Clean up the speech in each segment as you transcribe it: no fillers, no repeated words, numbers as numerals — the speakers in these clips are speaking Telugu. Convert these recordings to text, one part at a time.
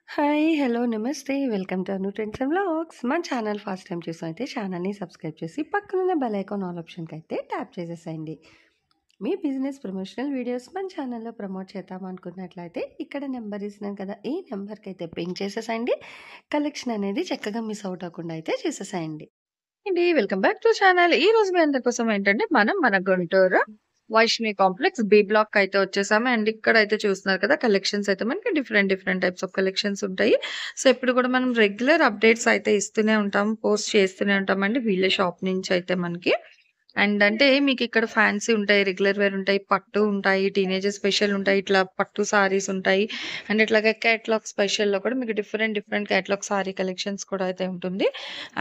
హాయ్! హలో! నమస్తే. Welcome to Anu trends and vlogs. మన ఛానల్ ఫస్ట్ టైమ్ చూసినైతే ఛానల్‌ని సబ్స్క్రైబ్ చేసి పక్కనున్న బెల్ ఐకాన్ ఆల్ ఆప్షన్‌కైతే ట్యాప్ చేసేసేయండి. మీ బిజినెస్ ప్రమోషనల్ వీడియోస్ మన ఛానల్‌లో ప్రమోట్ చేద్దామనుకున్నట్లయితే ఇక్కడ నెంబర్ ఇస్తున్నాను కదా! ఈ నెంబర్‌కైతే పింగ్ చేసేసేయండి. కలెక్షన్ అనేది చక్కగా మిస్ అవుట్ అవ్వకుండా అయితే చేసేసేయండి. అండి. Welcome back to channel. ఈరోజు మీ అందరి కోసం ఏంటంటే, మన Guntur Vaishnavi complex B block అయితే వచ్చేసాము. అండ్ ఇక్కడైతే చూస్తున్నారు కదా! కలెక్షన్స్ అయితే మనకి డిఫరెంట్ టైప్స్ ఆఫ్ కలెక్షన్స్ ఉంటాయి. సో, ఎప్పుడు కూడా మనం రెగ్యులర్ అప్డేట్స్ అయితే ఇస్తూనే ఉంటాం. పోస్ట్ చేస్తూనే ఉంటామండి. వీళ్ళ షాప్ నుంచి అయితే మనకి. అండ్ అంటే మీకిక్కడ ఫ్యాన్సీ ఉంటాయి, రెగ్యులర్ వేర్ ఉంటాయి, పట్టు ఉంటాయి, టీనేజర్ స్పెషల్ ఉంటాయి, ఇట్లా పట్టు సారీస్ ఉంటాయి. అండ్ ఇట్లాగే కేటలాగ్ స్పెషల్‌లో కూడా మీకు డిఫరెంట్ కేటలాగ్ సారీ కలెక్షన్స్ కూడా అయితే ఉంటుంది.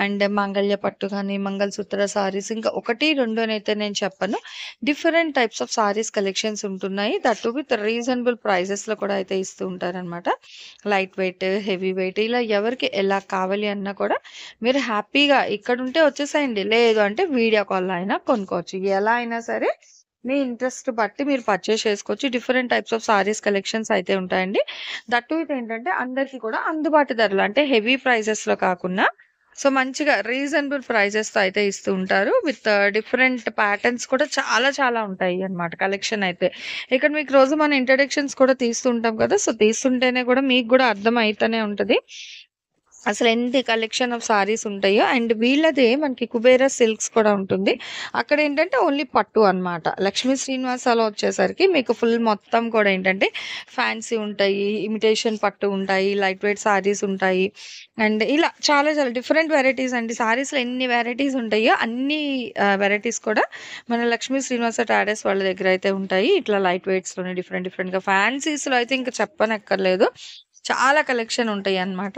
అండ్ మాంగళ్య పట్టు గాని, మంగళసూత్ర సారీస్ ఇంకా 1, 2 అనైతే నేను చెప్పను. Different types of saris collections ఉంటున్నాయి. దట్ టూ విత్ రీజనబుల్ ప్రైజెస్‌లో కూడా అయితే ఇస్తూ ఉంటారనమాట. లైట్ వెయిట్, హెవీ వెయిట్ ఇలా ఎవరికి ఎలా కావాలి అన్నా కూడా మీరు హ్యాపీగా ఇక్కడుంటే వచ్చేసేయండి. లేదు అంటే వీడియో కాల్‌లో అయినా కొనుక్కోవచ్చు. ఎలా అయినా సరే మీ ఇంట్రెస్ట్ బట్టి మీరు పర్చేస్ చేసుకోవచ్చు. Different types of saris collections అయితే ఉంటాయండి. దట్ టూ ఇదేంటంటే అందరికీ కూడా అందుబాటు ధరలు అంటే హెవీ ప్రైజెస్‌లో కాకుండా సో, మంచిగా రీజనబుల్ ప్రైజెస్‌తో అయితే ఇస్తూ ఉంటారు. విత్ డిఫరెంట్ ప్యాటర్న్స్ కూడా చాలా ఉంటాయి అన్నమాట కలెక్షన్ అయితే. ఇక్కడ మీకు రోజు మన ఇంట్రడక్షన్స్ కూడా తీస్తూ ఉంటాం కదా! సో, తీస్తుంటేనే కూడా మీకు కూడా అర్థం అయితనే ఉంటది. అసలెంత కలెక్షన్ ఆఫ్ సారీస్ ఉంటాయో అండ్ వీళ్ళదే మనకి కుబేర సిల్క్స్ కూడా ఉంటుంది. అక్కడేంటంటే ఓన్లీ పట్టు అన్నమాట. లక్ష్మీ శ్రీనివాసాలో వచ్చేసరికి మీకు ఫుల్ మొత్తం కూడా ఏంటంటే ఫ్యాన్సీ ఉంటాయి, ఇమిటేషన్ పట్టు ఉంటాయి, లైట్ వెయిట్ సారీస్ ఉంటాయి. అండ్ ఇలా చాలా డిఫరెంట్ వెరైటీస్ అండి. సారీస్‌లో ఎన్ని వెరైటీస్ ఉంటాయో అన్ని వెరైటీస్ కూడా మన లక్ష్మీ శ్రీనివాస ట్రేడర్స్ వాళ్ళ దగ్గర అయితే ఉంటాయి. ఇట్లా లైట్ వెయిట్స్‌లోనే డిఫరెంట్‌గా ఫ్యాన్సీస్‌లో అయితే ఇంక చెప్పనక్కర్లేదు. చాలా కలెక్షన్ ఉంటాయన్నమాట.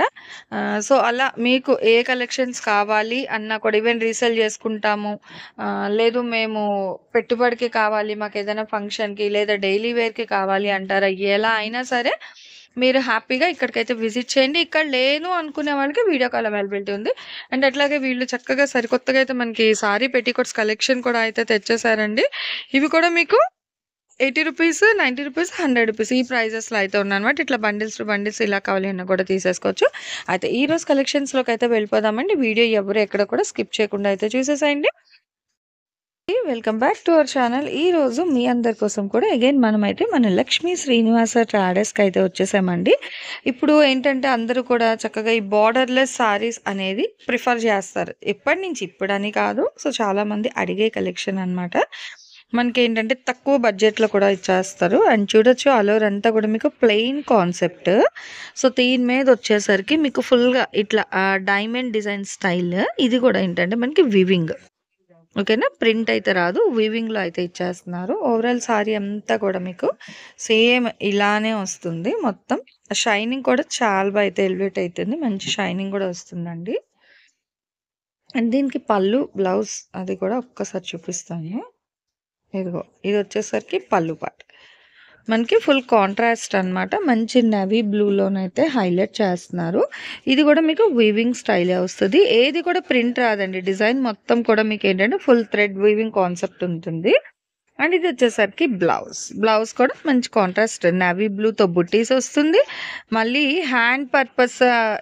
సో, అలా మీకు ఏ కలెక్షన్స్ కావాలి అన్నా కూడా ఈవెన్ రీసేల్ చేసుకుంటాము. లేదు మేము పెట్టుబడికి కావాలి, మాకేదైనా ఫంక్షన్‌కి లేదా డైలీ వేర్‌కి కావాలి అంటారా? ఎలా అయినా సరే మీరు హ్యాపీగా ఇక్కడికైతే విజిట్ చేయండి. ఇక్కడ లేను అనుకునే వాళ్ళకి వీడియో కాల్ అవైలబిలిటీ ఉంది. అండ్ అట్లాగే వీళ్ళు చక్కగా సరికొత్తగా అయితే మనకి సారీ పెట్టికోట్స్ కలెక్షన్ కూడా అయితే తెచ్చేసారండి. ఇవి కూడా మీకు రూ. 80, రూ. 90, రూ. 100 ఈ ప్రైజెస్‌లో అయితే ఉన్నాయన్నమాట. ఇట్లా బండిల్స్ టు బండిల్స్ ఇలా కావాలి అన్నా కూడా తీసేసుకోవచ్చు. అయితే ఈరోజు కలెక్షన్స్‌లోకైతే వెళ్ళిపోదామండి. వీడియో ఎవరు ఎక్కడ కూడా స్కిప్ చేయకుండా అయితే చూసేసేయండి. Welcome back to our channel. ఈరోజు మీ అందరి కోసం కూడా అగైన్ మనమైతే మన లక్ష్మీ శ్రీనివాస ట్రేడర్స్‌కి అయితే వచ్చేసామండి. ఇప్పుడు ఏంటంటే అందరూ కూడా చక్కగా ఈ బోర్డర్‌లెస్ సారీస్ అనేది ప్రిఫర్ చేస్తారు. ఎప్పటినుంచి ఇప్పుడని కాదు. సో, చాలామంది అడిగే కలెక్షన్ అన్నమాట. మనకేంటంటే తక్కువ బడ్జెట్‌లో కూడా ఇచ్చేస్తారు. అండ్ చూడొచ్చు ఆల్ ఓవర్ అంతా కూడా మీకు ప్లెయిన్ కాన్సెప్ట్. సో, దీని మీద వచ్చేసరికి మీకు ఫుల్‌గా ఇట్లా డైమండ్ డిజైన్ స్టైల్ ఇది కూడా ఏంటంటే మనకి వివింగ్. ఓకేనా. ప్రింట్ అయితే రాదు. వీవింగ్‌లో అయితే ఇచ్చేస్తున్నారు. ఓవరాల్ సారీ అంతా కూడా మీకు సేమ్ ఇలానే వస్తుంది మొత్తం. షైనింగ్ కూడా చాలా అయితే ఎలివేట్ అయితుంది. మంచి షైనింగ్ కూడా వస్తుందండి. అండ్ దీనికి పళ్ళు, బ్లౌజ్ అది కూడా ఒక్కసారి చూపిస్తాను. ఇదిగో ఇదొచ్చేసరికి పళ్ళు పార్ట్. మనకి ఫుల్ కాంట్రాస్ట్ అన్నమాట. మంచి నేవీ బ్లూలోనైతే హైలైట్ చేస్తున్నారు. ఇది కూడా మీకు వీవింగ్ స్టైలే వస్తది. ఏది కూడా ప్రింట్ రాదండి. డిజైన్ మొత్తం కూడా మీకేంటంటే ఫుల్ థ్రెడ్ వీవింగ్ కాన్సెప్ట్ ఉంటుంది. అండ్ ఇది వచ్చేసరికి బ్లౌజ్. బ్లౌజ్ కూడా మంచి కాంట్రాస్ట్ నేవీ బ్లూతో బుట్టీస్ వస్తుంది. మళ్ళీ హ్యాండ్ పర్పస్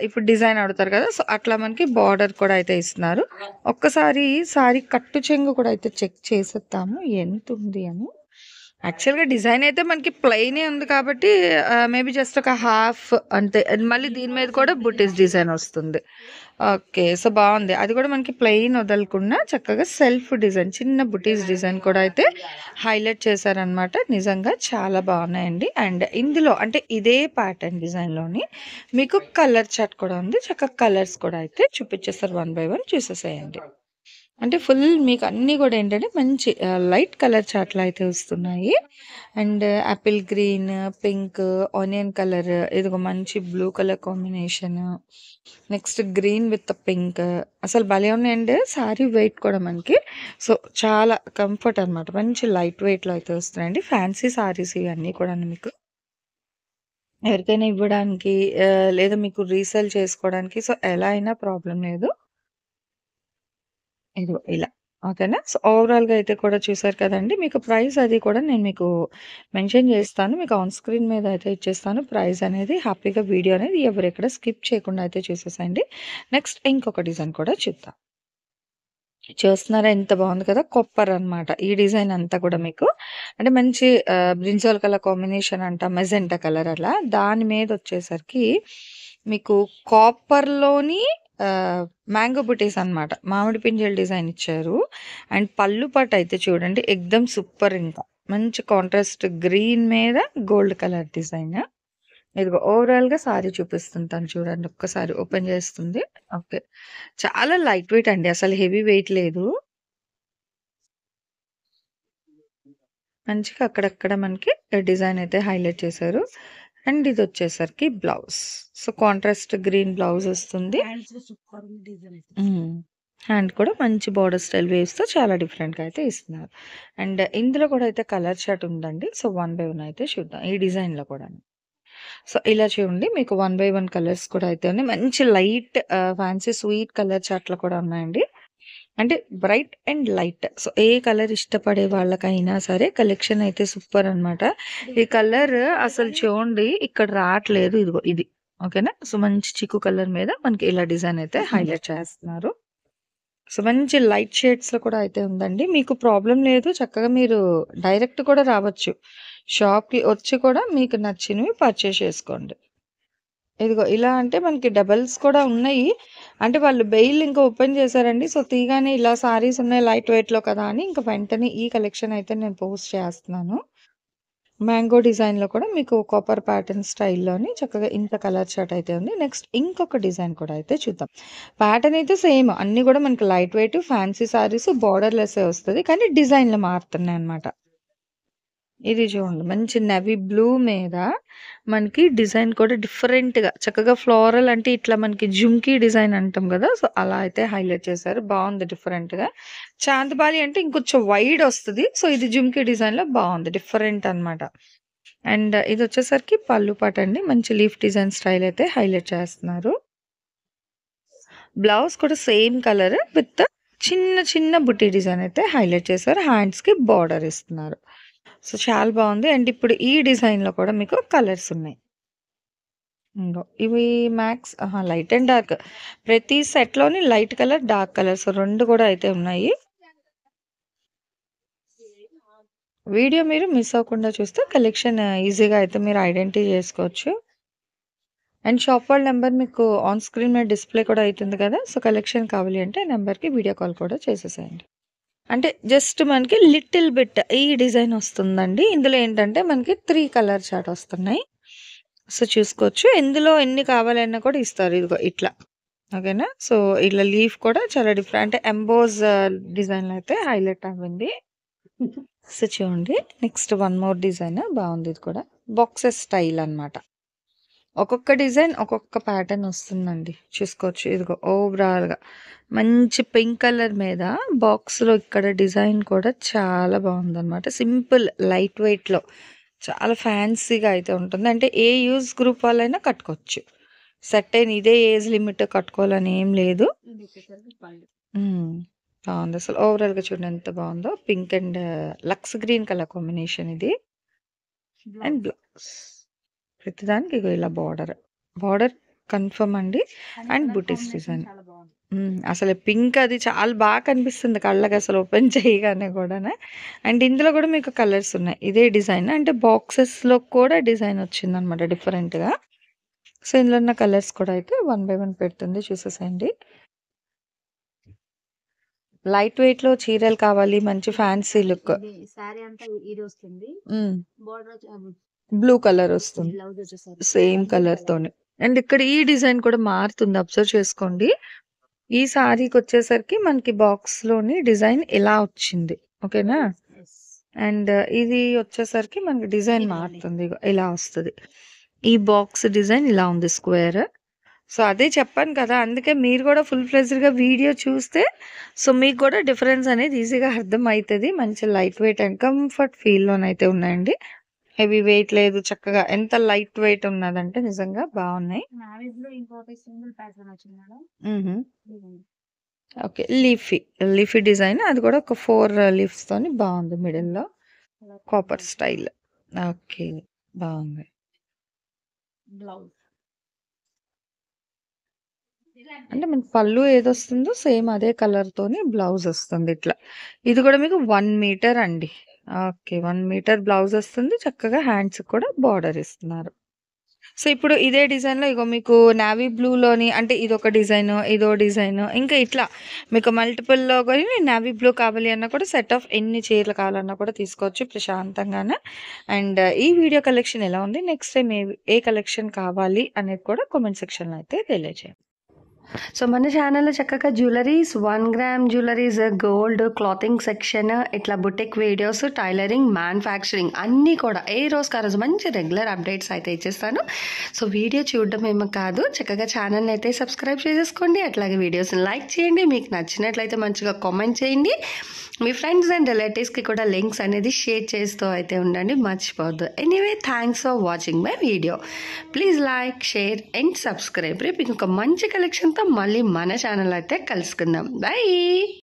ఇప్పుడు డిజైన్ అడుగుతారు కదా! సో, అట్లా మనకి బార్డర్ కూడా అయితే ఇస్తున్నారు. ఒక్కసారి సారీ కట్టు చెంగు కూడా అయితే చెక్ చేసేద్దాము ఎంతుంది అని. యాక్చువల్‌గా డిజైన్ అయితే మనకి ప్లెయినే ఉంది కాబట్టి మేబీ జస్ట్ ఒక హాఫ్ అంతే. మళ్ళీ దీని మీద కూడా బుట్టీస్ డిజైన్ వస్తుంది. ఓకే. సో, బావుంది. అది కూడా మనకి ప్లెయిన్ వదలకుండా చక్కగా సెల్ఫ్ డిజైన్ చిన్న బుట్టీస్ డిజైన్ కూడా అయితే హైలైట్ చేశారనమాట. నిజంగా చాలా బావున్నాయండి. అండ్ ఇందులో అంటే ఇదే ప్యాటర్న్ డిజైన్‌లోని మీకు కలర్ చార్ట్ కూడా ఉంది. చక్కగా కలర్స్ కూడా అయితే చూపించేస్తారు వన్ బై వన్ చూసేసేయండి. అంటే ఫుల్ మీకు అన్నీ కూడా ఏంటంటే మంచి లైట్ కలర్ చార్ట్‌లో అయితే వస్తున్నాయి. And Apple green, pink, onion colour ఇదిగో మంచి blue colour combination. Next green with pink అసలు భలే ఉన్నాయండి. సారీ వెయిట్ కూడా మనకి సో, చాలా కంఫర్ట్ అనమాట. మంచి లైట్ వెయిట్‌లో అయితే వస్తున్నాయండి. ఫ్యాన్సీ సారీస్ ఇవన్నీ కూడాను మీకు. ఎవరికైనా ఇవ్వడానికి లేదా మీకు రీసేల్ చేసుకోవడానికి సో, ఎలా అయినా ప్రాబ్లమ్ లేదు. ఇదిగో ఇలా. ఓకేనా. సో, ఓవరాల్‌గా అయితే కూడా చూసారు కదండీ! మీకు ప్రైస్ అది కూడా నేను మీకు మెన్షన్ చేస్తాను. మీకు ఆన్ స్క్రీన్ మీద అయితే ఇచ్చేస్తాను. ప్రైస్ అనేది హ్యాపీగా వీడియో అనేది ఎవరెక్కడ స్కిప్ చేయకుండా అయితే చూసేసేయండి. నెక్స్ట్ ఇంకొక డిజైన్ కూడా చూద్దాం. చూస్తున్నారా ఎంత బాగుంది కదా! కొప్పర్ అన్నమాట. ఈ డిజైన్ అంతా కూడా మీకు అంటే మంచి బ్రింజాల్ కలర్ కాంబినేషన్ అంట మెజెంటా కలర్ అలా. దాని మీదొచ్చేసరికి మీకు కాపర్‌లోని మ్యాంగో బుటీస్ అన్నమాట. మామిడి పింజల డిజైన్ ఇచ్చారు. అండ్ పళ్ళు పాటయితే చూడండి ఎక్దమ్ సూపర్ ఇంకా. మంచి కాంట్రాస్ట్ గ్రీన్ మీద గోల్డ్ కలర్ డిజైన్. ఇదిగో ఓవరాల్‌గా సారీ చూపిస్తుంటాను చూడండి. ఒక్కసారి ఓపెన్ చేస్తుంది. ఓకే. చాలా లైట్ వెయిట్ అండి. అసలు హెవీ వెయిట్ లేదు. మంచిగా అక్కడక్కడ మనకి డిజైన్ అయితే హైలైట్ చేశారు. అండ్ ఇదొచ్చేసరికి blouse. So, contrast green blouse వస్తుంది. హ్మ్. హ్యాండ్ కూడా మంచి బోర్డర్ స్టైల్ వేవ్స్‌తో చాలా డిఫరెంట్‌గా అయితే ఇస్తున్నారు. అండ్ ఇందులో కూడా అయితే కలర్ చార్ట్ ఉందండి. సో, వన్ బై వన్ అయితే చూద్దాం. ఈ డిజైన్‌లో కూడాను. సో, ఇలా చూడండి మీకు వన్ బై వన్ కలర్స్ కూడా అయితే ఉన్నాయి. మంచి లైట్ ఫ్యాన్సీ స్వీట్ కలర్ చార్ట్‌లు కూడా ఉన్నాయండి. అంటే bright and light. So, A colour ఇష్టపడే వాళ్ళకైనా సరే కలెక్షన్ అయితే సూపర్ అన్నమాట. ఈ కలర్ అసలు చూడండి ఇక్కడ రాట్లేదు. ఇదిగో ఇది. ఓకేనా. సో, మంచి చిక్కు కలర్ మీద మనకి ఇలా డిజైన్ అయితే హైలైట్ చేస్తున్నారు. సో, మంచి లైట్ షేడ్స్‌లో కూడా అయితే ఉందండి. మీకు ప్రాబ్లమ్ లేదు. చక్కగా మీరు డైరెక్ట్ కూడా రావచ్చు. షాప్‌కి వచ్చి కూడా మీకు నచ్చినవి పర్చేస్ చేసుకోండి. ఇదిగో ఇలా అంటే మనకి డబల్స్ కూడా ఉన్నాయి. అంటే వాళ్ళు బెయిల్ ఇంకా ఓపెన్ చేశారండి. సో, తీయగానే ఇలా సారీస్ ఉన్నాయి లైట్ వెయిట్‌లో కదా! అని ఇంక వెంటనే ఈ కలెక్షన్ అయితే నేను పోస్ట్ చేస్తున్నాను. మ్యాంగో డిజైన్‌లో కూడా మీకు కాపర్ ప్యాటర్న్ స్టైల్‌లోని చక్కగా ఇంత కలర్ చార్ట్ అయితే ఉంది. నెక్స్ట్ ఇంకొక డిజైన్ కూడా అయితే చూద్దాం. ప్యాటర్న్ అయితే సేమ్ అన్నీ కూడా మనకి లైట్ వెయిట్ ఫ్యాన్సీ సారీస్ బోర్డర్‌లెస్సే వస్తది. కానీ డిజైన్‌లు మారుతున్నాయన్నమాట. ఇది చూడండి. మంచి నేవీ బ్లూ మీద మనకి డిజైన్ కూడా డిఫరెంట్‌గా చక్కగా ఫ్లోరల్ అంటే ఇట్లా మనకి జుంకీ డిజైన్ అంటాం గదా! సో, అలా అయితే హైలైట్ చేశారు. బావుంది డిఫరెంట్‌గా. చాందబాలి అంటే ఇంకొంచెం వైడ్ ఒస్తది. సో, ఇది జుంకీ డిజైన్‌లో బావుంది. డిఫరెంట్ అన్నమాట. అండ్ ఇదొచ్చేసరికి పళ్ళు పాటండి. మంచి లీఫ్ డిజైన్ స్టైల్ అయితే హైలైట్ చేస్తున్నారు. బ్లౌజ్ కూడా సేమ్ కలర్ విత్ చిన్న చిన్న బుటీ డిజైన్ అయితే హైలైట్ చేశారు. హ్యాండ్స్‌కి బార్డర్ ఇస్తున్నారు. సో, చాలా బావుంది. అండ్ ఇప్పుడు ఈ డిజైన్‌లో కూడా మీకు కలర్స్ ఉన్నాయి. ఇంగో ఇవి మ్యాక్స్ లైట్ అండ్ డార్క్. ప్రతి సెట్‌లోని light colour, dark colour. So, 2 కూడా అయితే ఉన్నాయి. వీడియో మీరు మిస్ అవ్వకుండా చూస్తే కలెక్షన్ ఈజీగా అయితే మీరు ఐడెంటిఫై చేసుకోవచ్చు. అండ్ షాప్ వాళ్ళ నంబర్ మీకు ఆన్ స్క్రీన్ మీద డిస్‌ప్లే కూడా అయితుంది కదా! సో, కలెక్షన్ కావాలి అంటే నంబర్‌కి వీడియో కాల్ కూడా చేసేసేయండి. అంటే జస్ట్ మనకి లిటిల్ బిట్ ఈ డిజైన్ వస్తుందండి. ఇందులో ఏంటంటే మనకి 3 కలర్ చార్ట్ వస్తున్నాయి. సో, చూసుకోవచ్చు. ఇందులో ఎన్ని కావాలన్నా కూడా ఇస్తారు. ఇదిగో ఇట్లా. ఓకేనా. సో, ఇలా లీఫ్ కూడా చాలా డిఫరెంట్ అంటే ఎంబోస్ డిజైన్‌లో అయితే హైలైట్ అవ్వింది. సో, చూడండి. నెక్స్ట్ వన్ మోర్ డిజైన్ బావుంది ఇది కూడా. బాక్సెస్ స్టైల్ అన్నమాట. ఒక్కొక్క డిజైన్ ఒక్కొక్క ప్యాటర్న్ వస్తుందండి. చూసుకోవచ్చు. ఇదిగో ఓవరాల్‌గా మంచి పింక్ కలర్ మీద బాక్స్‌లో ఇక్కడ డిజైన్ కూడా చాలా బావుందన్నమాట. సింపుల్ లైట్ వెయిట్‌లో చాలా ఫ్యాన్సీగా అయితే ఉంటుంది. అంటే ఏ యూజ్ గ్రూప్ వాళ్ళైనా కట్టుకోవచ్చు. సెర్టైన్ ఇదే ఏజ్ లిమిట్ కట్టుకోవాలని ఏం లేదు. హ్మ్. బావుంది. అసలు ఓవరాల్‌గా చూడండి ఎంత బావుందో. పింక్ అండ్ లక్స్ గ్రీన్ కలర్ కాంబినేషన్ ఇది. And blouse. ప్రతిదానికి ఇగో ఇలా బార్డర్. బార్డర్ కన్ఫర్మ్ అండి. అండ్ బుటీస్ డిజైన్. అసలు పింక్ అది చాలా బాగా కనిపిస్తుంది కళ్ళకి అసలు ఓపెన్ చేయగానే కూడాను. అండ్ ఇందులో కూడా మీకు కలర్స్ ఉన్నాయి. ఇదే డిజైన్ అంటే బాక్సెస్‌లో కూడా డిజైన్ వచ్చిందనమాట డిఫరెంట్‌గా. సో, ఇందులో ఉన్న కలర్స్ కూడా అయితే వన్ బై వన్ పెడుతుంది చూసేసేయండి. లైట్ వెయిట్‌లో చీరలు కావాలి మంచి ఫ్యాన్సీ లుక్. హ్మ్. బ్లూ కలర్ వస్తుంది. సేమ్ కలర్‌తోని. అండ్ ఇక్కడ ఈ డిజైన్ కూడా మారుతుంది అబ్జర్వ్ చేసుకోండి. ఈ సారీకొచ్చేసరికి మనకి బాక్స్‌లోని డిజైన్ ఇలా వచ్చింది. ఓకేనా? అండ్ ఇది వచ్చేసరికి మనకి డిజైన్ మారుతుంది. ఇగో ఇలా వస్తది. ఈ బాక్స్ డిజైన్ ఇలా ఉంది స్క్వేర్. సో, అదే చెప్పాను కదా! అందుకే మీరు గూడా ఫుల్ ఫ్లెడ్జ్డ్‌గా వీడియో చూస్తే సో, మీకు కూడా డిఫరెన్స్ అనేది ఈజీగా అర్థమైతది. మంచి లైట్ వెయిట్ అండ్ కంఫర్ట్ ఫీల్‌లోనైతే ఉన్నాయండి. హెవీ వెయిట్ లేదు. చక్కగా ఎంత లైట్ వెయిట్ ఉన్నదంటే నిజంగా బావున్నాయి. హుహు. ఓకే. Leafy design. అది కూడా ఒక 4 లీవ్స్‌తోని బావుంది మిడిల్‌లో. Copper style. ఓకే. బావుంది. అంటే మనకి పళ్ళు ఏదొస్తుందో సేమ్ అదే కలర్‌తోని బ్లౌజొస్తుంది ఇట్లా. ఇది గూడా మీకు 1 మీటర్ అండి. ఓకే. 1 మీటర్ బ్లౌజొస్తుంది. చక్కగా హ్యాండ్స్‌కి కూడా బార్డర్ ఇస్తున్నారు. సో, ఇప్పుడు ఇదే డిజైన్‌లో ఇగో మీకు నేవీ బ్లూలోని అంటే ఇదొక డిజైను, ఇదో డిజైను ఇంకా ఇట్లా మీకు మల్టిపుల్‌లో గూని నేవీ బ్లూ కావాలి అన్నా కూడా సెట్ ఆఫ్ ఎన్ని చీరలు కావాలన్నా కూడా తీసుకోవచ్చు ప్రశాంతంగాన. అండ్ ఈ వీడియో కలెక్షన్ ఎలా ఉంది? నెక్స్ట్ టైమ్ ఏ కలెక్షన్ కావాలి అనేది కూడా కామెంట్ సెక్షన్‌లో అయితే తెలియజేయండి. సో మన ఛానల్లో చక్కగా jewelleries 1 gram jewelleries, gold, clothing section, ఇట్లా బుటిక్ వీడియోస్, టైలరింగ్, మ్యానుఫ్యాక్చరింగ్ అన్నీ కూడా ఏ రోజుకి ఆ రోజు మంచి రెగ్యులర్ అప్డేట్స్ అయితే ఇచ్చేస్తాను. సో వీడియో చూడడం ఏమో కాదు, చక్కగా ఛానల్ని అయితే సబ్స్క్రైబ్ చేసేసుకోండి. అట్లాగే వీడియోస్ని లైక్ చేయండి. మీకు నచ్చినట్లయితే మంచిగా కామెంట్ చేయండి. మీ ఫ్రెండ్స్ అండ్ రిలేటివ్స్కి కూడా లింక్స్ అనేది షేర్ చేస్తూ అయితే ఉండండి, మర్చిపోవద్దు. Anyway thanks for watching my video. Please like, share and subscribe. రేపు ఇంకొక మంచి కలెక్షన్తో మళ్ళీ మన ఛానల్ అయితే కలుసుకుందాం. బై.